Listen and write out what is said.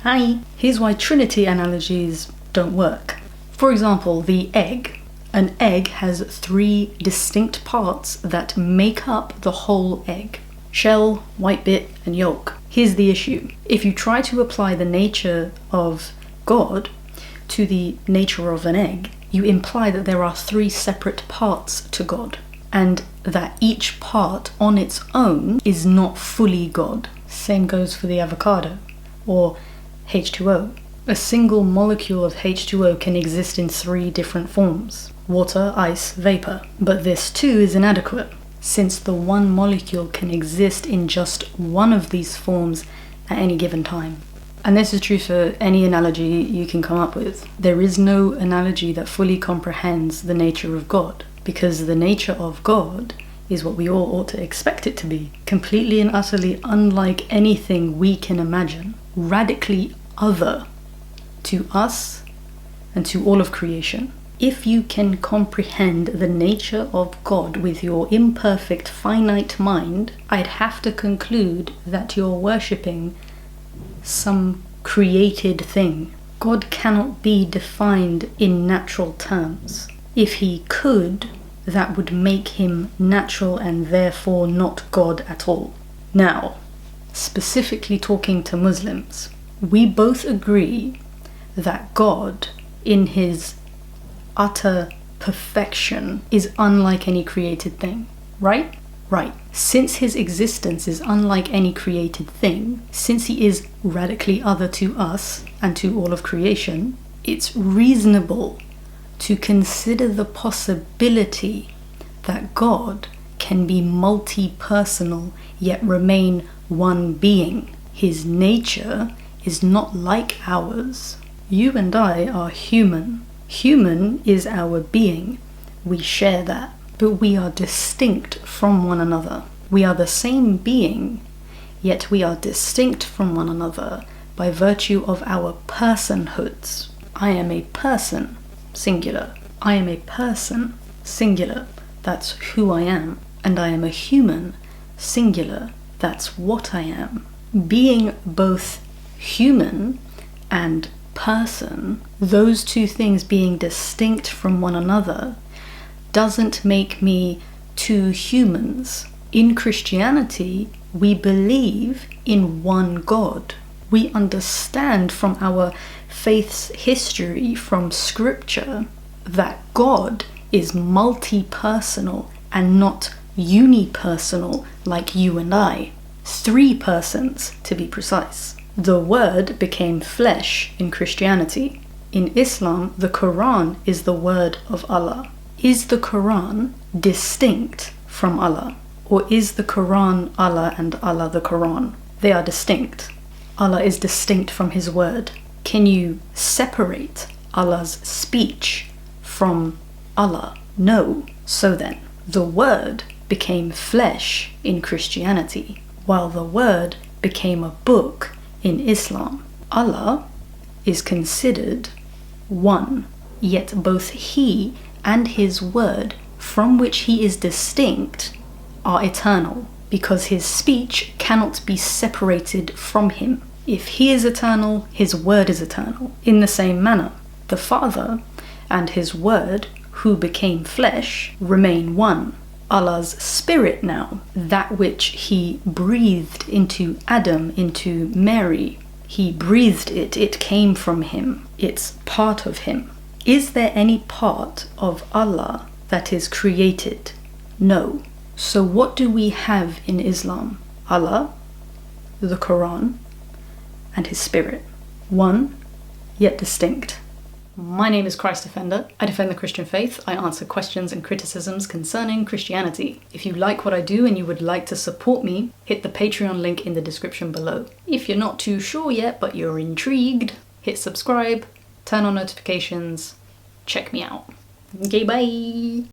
Hi! Here's why Trinity analogies don't work. For example, the egg. An egg has 3 distinct parts that make up the whole egg. Shell, white bit, and yolk. Here's the issue. If you try to apply the nature of God to the nature of an egg, you imply that there are 3 separate parts to God, and that each part on its own is not fully God. Same goes for the avocado, or H2O. A single molecule of H2O can exist in 3 different forms: water, ice, vapor. But this too is inadequate, since the one molecule can exist in just one of these forms at any given time. And this is true for any analogy you can come up with. There is no analogy that fully comprehends the nature of God, because the nature of God is what we all ought to expect it to be. Completely and utterly unlike anything we can imagine. Radically other to us and to all of creation. If you can comprehend the nature of God with your imperfect, finite mind, I'd have to conclude that you're worshipping some created thing. God cannot be defined in natural terms. If he could, that would make him natural and therefore not God at all. Now, specifically talking to Muslims, we both agree that God, in his utter perfection, is unlike any created thing, right? Right. Since his existence is unlike any created thing, since he is radically other to us and to all of creation, it's reasonable to consider the possibility that God can be multi-personal yet remain one being. His nature is not like ours. You and I are human. Human is our being. We share that. But we are distinct from one another. We are the same being, yet we are distinct from one another by virtue of our personhoods. I am a person, singular. I am a person, singular. That's who I am. And I am a human, singular. That's what I am. Being both human and person, those 2 things being distinct from one another, doesn't make me 2 humans. In Christianity, we believe in one God. We understand from our faith's history, from scripture, that God is multi-personal and not unipersonal like you and I. 3 persons, to be precise. The word became flesh in Christianity. In Islam, the Quran is the word of Allah. Is the Quran distinct from Allah? Or is the Quran Allah and Allah the Quran? They are distinct. Allah is distinct from his word. Can you separate Allah's speech from Allah? No. So then, the word became flesh in Christianity, while the word became a book in Islam. Allah is considered one, yet both he and his word, from which he is distinct, are eternal, because his speech cannot be separated from him. If he is eternal, his word is eternal. In the same manner, the Father and his word, who became flesh, remain one. Allah's spirit now, that which he breathed into Adam, into Mary, he breathed it, it came from him, it's part of him. Is there any part of Allah that is created? No. So what do we have in Islam? Allah, the Quran, and his spirit. One, yet distinct. My name is Christ Defender. I defend the Christian faith. I answer questions and criticisms concerning Christianity. If you like what I do and you would like to support me, hit the Patreon link in the description below. If you're not too sure yet, but you're intrigued, hit subscribe, turn on notifications, check me out. Okay, bye!